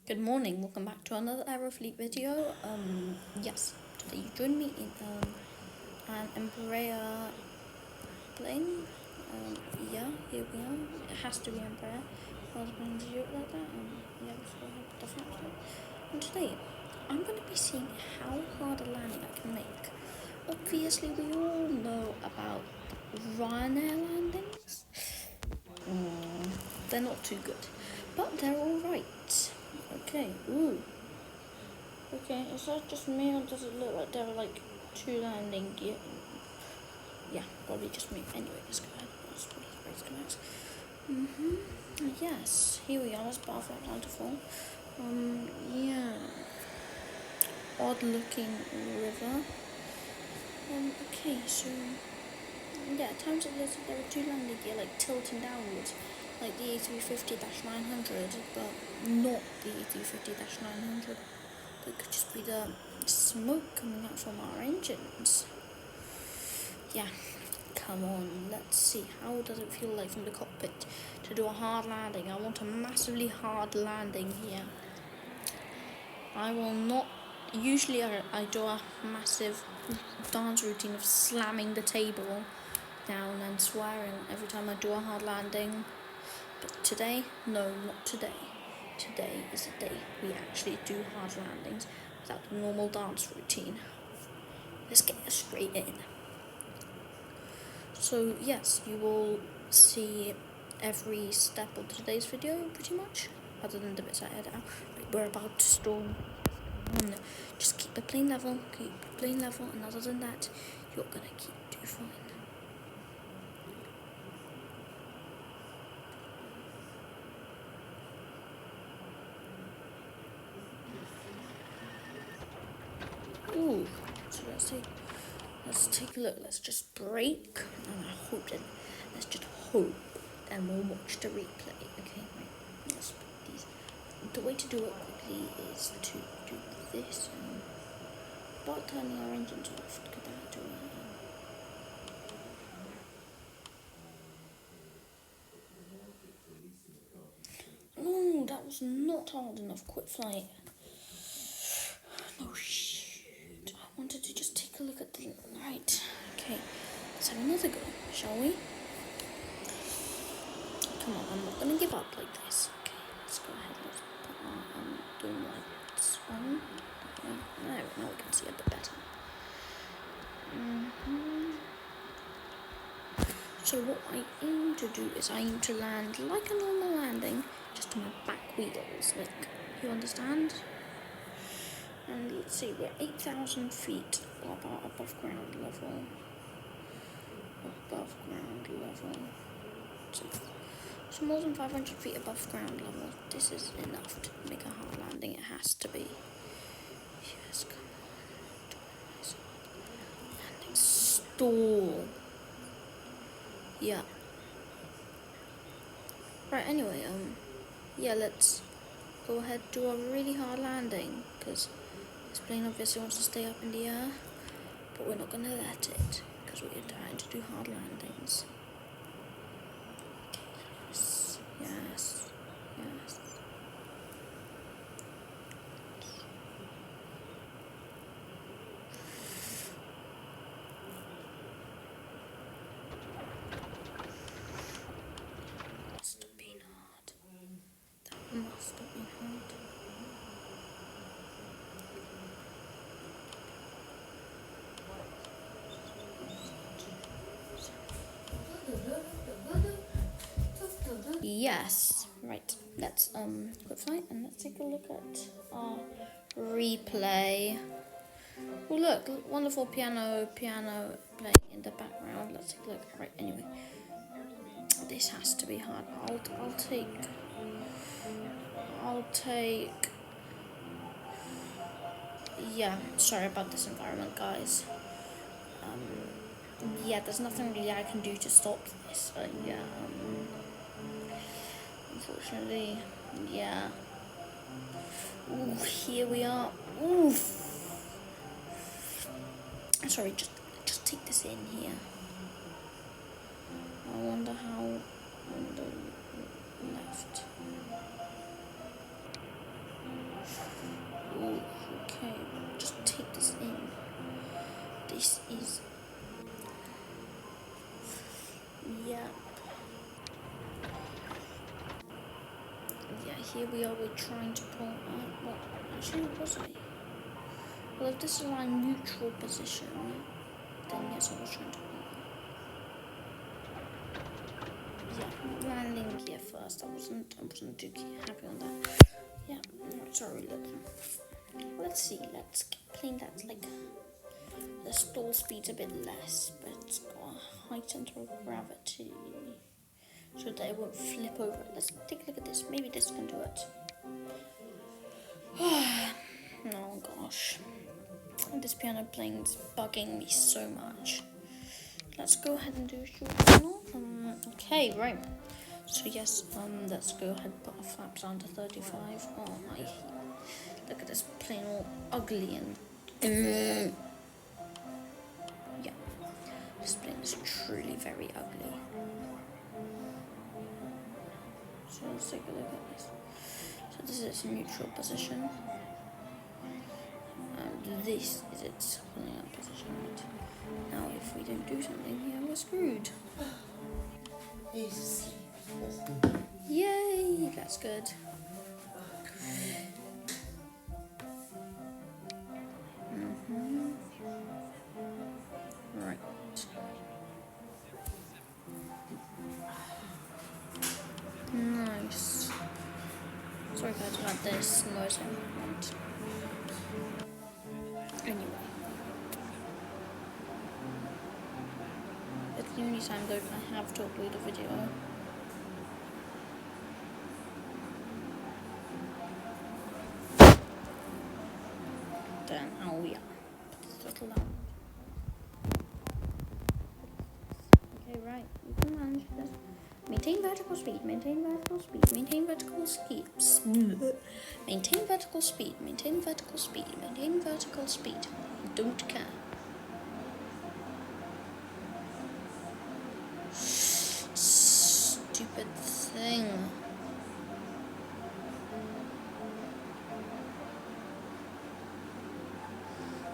Good morning, welcome back to another Aerofleet video. Yes, today you join me in an Embraer plane. Yeah, here we are. It has to be Embraer. I was going to do it like that. Yeah, let's go ahead with the flight. And today, I'm going to be seeing how hard a landing I can make. Obviously, we all know about Ryanair landings. They're not too good, but they're alright. Okay, ooh. Okay, is that just me or does it look like there are like two landing gear? Yeah, probably just me. Anyway, let's go ahead. Let's put these brakes to max. Yes, here we are. Let's bar for Wonderful. Yeah. Odd looking river. Okay, so yeah, times it looks like there are two landing gear like tilting downwards, like the A350-900, but not the A350-900. It could just be the smoke coming out from our engines. Yeah, come on, let's see. How does it feel like from the cockpit to do a hard landing? I want a massively hard landing here. I will not. Usually, I do a massive dance routine of slamming the table down and swearing every time I do a hard landing. But today, no, not today. Today is the day we actually do hard landings without the normal dance routine. Let's get straight in. So yes, you will see every step of today's video pretty much, other than the bits I edit out. Like we're about to storm. Just keep the plane level, and other than that, you're gonna do fine. Ooh, so let's take a look. Let's just brake, and let's just hope, and we'll watch the replay. Okay, right. Let's put these. The way to do it quickly is to do this and start turning our engines off. Look at that doing it. No, that was not hard enough. Quit flight. No shit. I wanted to just take a look at the right. Okay, let's have another go, shall we? Come on, I'm not gonna give up like this. Okay, let's go ahead. Let's put our doing lights on. There, now we can see a bit better. So what I aim to do is I aim to land like a normal landing, just on my back wheels. Like, you understand? And let's see, we're 8,000 feet above ground level. Above ground level. So more than 500 feet above ground level. This is enough to make a hard landing. It has to be. Yes, come on. Landing stall. Yeah. Right, anyway, yeah, let's go ahead and do a really hard landing, because this plane obviously wants to stay up in the air, but we're not going to let it, because we're trying to do hard landings. Yes, yes, yes. Must have been hard. That must have been hard. Yes, right. Let's quit flight and let's take a look at our replay. Oh look, wonderful piano playing in the background. Let's take a look. Right, anyway, this has to be hard. I'll take. Yeah, sorry about this environment, guys. Yeah, there's nothing really I can do to stop this. Yeah. Unfortunately, yeah. Ooh, here we are. Ooh. Sorry, just take this in here. I wonder how on the left. here we are, we're trying to pull well, actually was I? Well, if this is our neutral position, then yes, I was trying to pull. Yeah, landing gear first. I wasn't too happy on that. Yeah, sorry, look. Let's see, let's get a plane that's like, the stall speed's a bit less, but it's got a high center of gravity, so that it won't flip over. Let's take a look at this. Maybe this can do it. Oh gosh. This piano playing's bugging me so much. Let's go ahead and do a short panel. Okay, right. So yes, let's go ahead and put our flaps down to 35. Oh my, look at this plane all ugly and yeah, this plane is truly very ugly. So let's take a look at this. So this is its neutral position. And this is its pulling up position. Right? Now if we don't do something here, we're screwed. Yay, that's good. Right. Nice. Sorry guys about this noise. Right. Anyway. It's the only time though I have to upload a video. Then oh yeah. Settle down. Okay, right. You can manage this. Maintain vertical speed, maintain vertical speed, maintain vertical speed. Maintain vertical speed, maintain vertical speed, maintain vertical speed. Don't care. Stupid thing.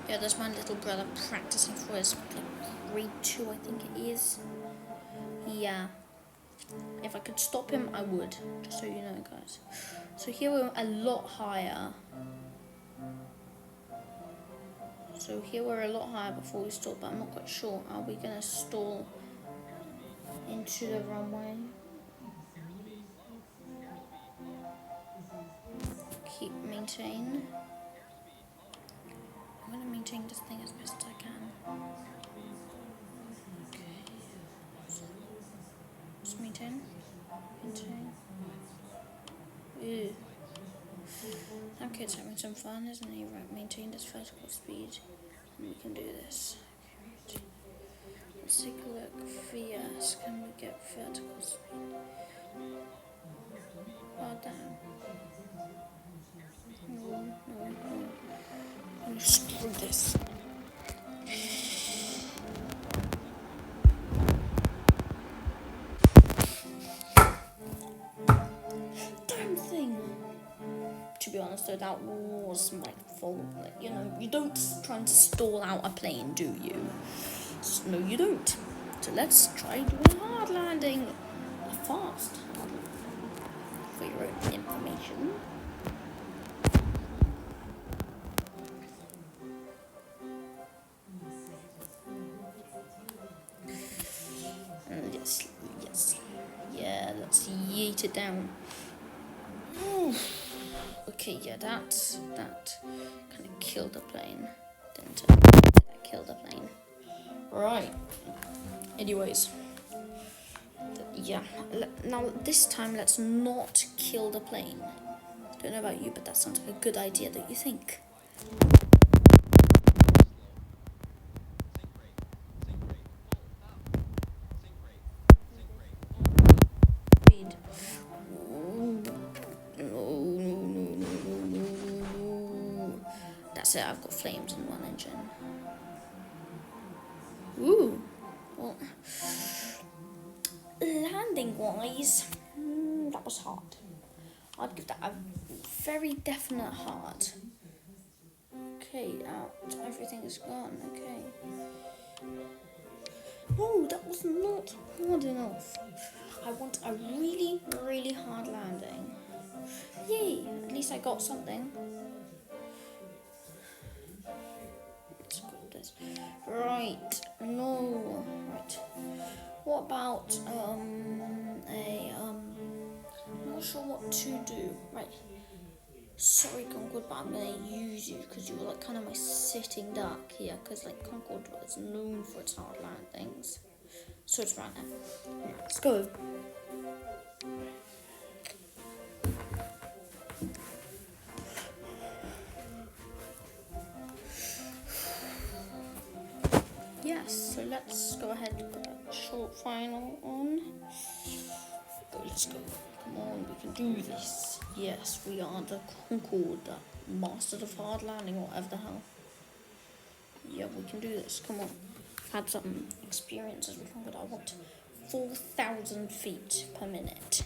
Yeah, there's my little brother practicing for his grade 2, I think it is. Yeah. If I could stop him, I would. Just so you know, guys. So here we're a lot higher. So here we're a lot higher before we stall, but I'm not quite sure. Are we going to stall into the runway? Keep maintain. I'm going to maintain this thing as best as I can. Okay. Just maintain. Maintain. Ew. Okay, it's having some fun, isn't he? Right, maintain this vertical speed. And we can do this. Okay, right. Let's take a look. VS, can we get vertical speed? Oh, damn. No. I'm gonna screw this. Damn thing. To be honest though, that was my fault. Like, you know, you don't try to stall out a plane, do you? No, you don't. So let's try doing a hard landing. A fast hard landing. For your own information. Yes. Yeah, let's yeet it down. Okay, yeah, that kind of killed the plane. Didn't it? That killed the plane. Right. Anyways. Yeah. Now, this time, let's not kill the plane. Don't know about you, but that sounds like a good idea, don't you think? Speed. No. That's it, I've got flames in one engine. Ooh. Well, landing wise, that was hard. I'd give that a very definite hard. Okay, out. Everything is gone. Okay. No, that was not hard enough. I want a really, really hard landing. least I got something. Let's go with this. Right, no, right. What about, I'm not sure what to do. Right. Sorry, Concord, but I'm gonna use you because you were like kind of my sitting duck here. Because like Concord is known for its hard landings. So it's right now. Let's go. Yes, so let's go ahead and put a short final on. Go, let's go. Come on, we can do this. Yes, we are the Concord, the masters of hard landing, or whatever the hell. Yeah, we can do this. Come on. I've had some experiences with Concord. I want 4,000 feet per minute.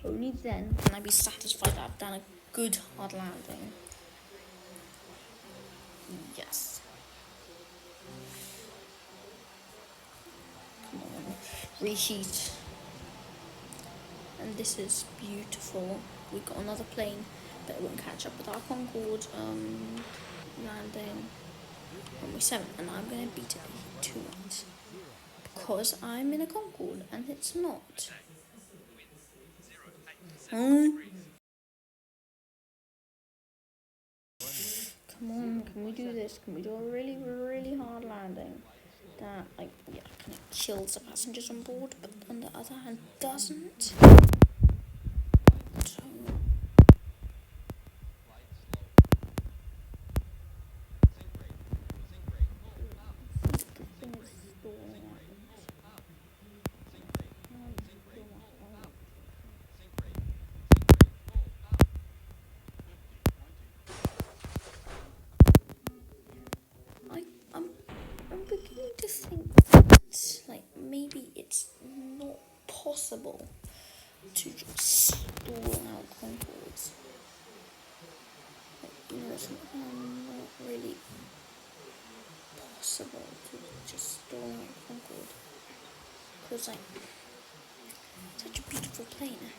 Only then can I be satisfied that I've done a good hard landing. Yes. Come on. Reheat. And this is beautiful. We got another plane, but it won't catch up with our Concorde landing. When we 7, and I'm gonna beat it to it because I'm in a Concorde and it's not. Come on, can we do this? Can we do a really, really hard landing that, like, yeah, kind of kills the passengers on board, but on the other hand, doesn't? So, the thing is stalling out. I'm beginning to think that, like, maybe it's not possible to just stall out Concords. Like, you know, it's not really possible to just stall out Concorde. Because, like, such a beautiful plane.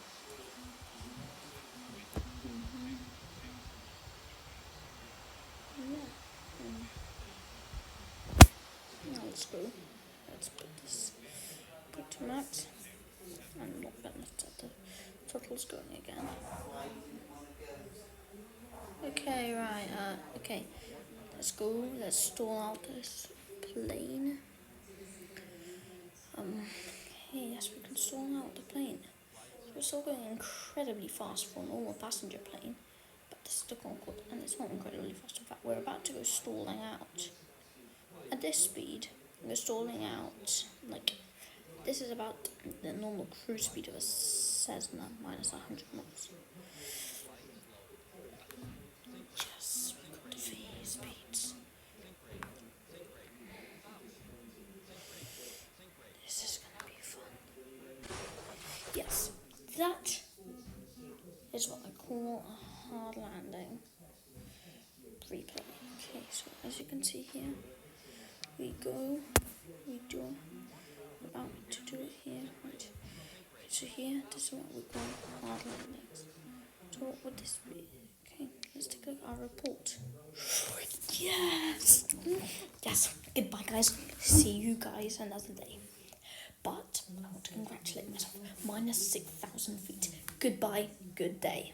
Now let's go. Let's put this back to max. I'm not gonna let the throttle's going again. Okay, right, okay. Let's go. Let's stall out this plane. Okay, yes, we can stall out the plane. We're still going incredibly fast for a normal passenger plane, but this is the Concorde, and it's not incredibly fast. In fact, we're about to go stalling out. At this speed, we're stalling out, like, this is about the normal cruise speed of a Cessna minus 100 knots. Yes, we got the V speeds. This is gonna be fun. Yes, that is what I call a hard landing. Replay. Okay, so as you can see here, we do about to do it here, right? So here, this is what we call hard landings. So what would this be? Okay, let's take a look at our report. Yes! Yes, goodbye guys. See you guys another day. But I want to congratulate myself. -6,000 feet. Goodbye, good day.